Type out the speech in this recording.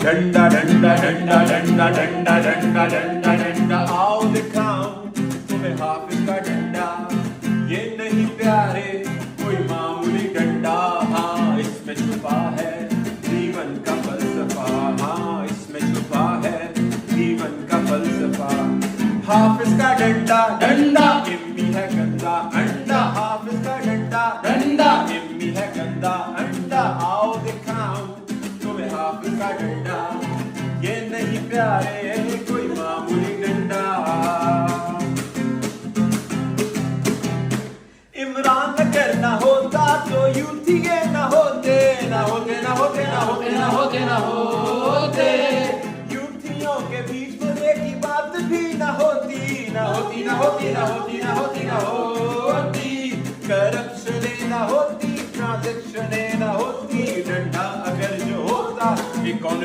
डंडा डंडा डंडा डंडा डंडा डंडा डंडा डंडा आओ दिखाऊं तुम्हें हाफिज का डंडा। ये नहीं प्यारे कोई मामूली डंडा, हाँ इसमें छुपा है जीवन का फलसफा, हाँ इसमें छुपा है जीवन का फलसफा। हाफिज का डंडा डंडा इम्मी है गंदा अंडा, हाफिज का डंडा डंडा इम्मी है गंदा अंडा। आओ दिखाऊं तुम्हें हाफिज का डंडा, ये नहीं प्यारे कोई मामूली डंडा। इमरान अगर ना होता तो यूथी ये ना होते, ना होते ना होते ना होते ना होते ना होते। यूथियों के बीच में की बात भी ना होती, ना होती ना होती ना होती ना होती ना होती। करप्शन ना होती, ट्रांजैक्शन ना होती, डंडा अगर जो होता इकोनॉमी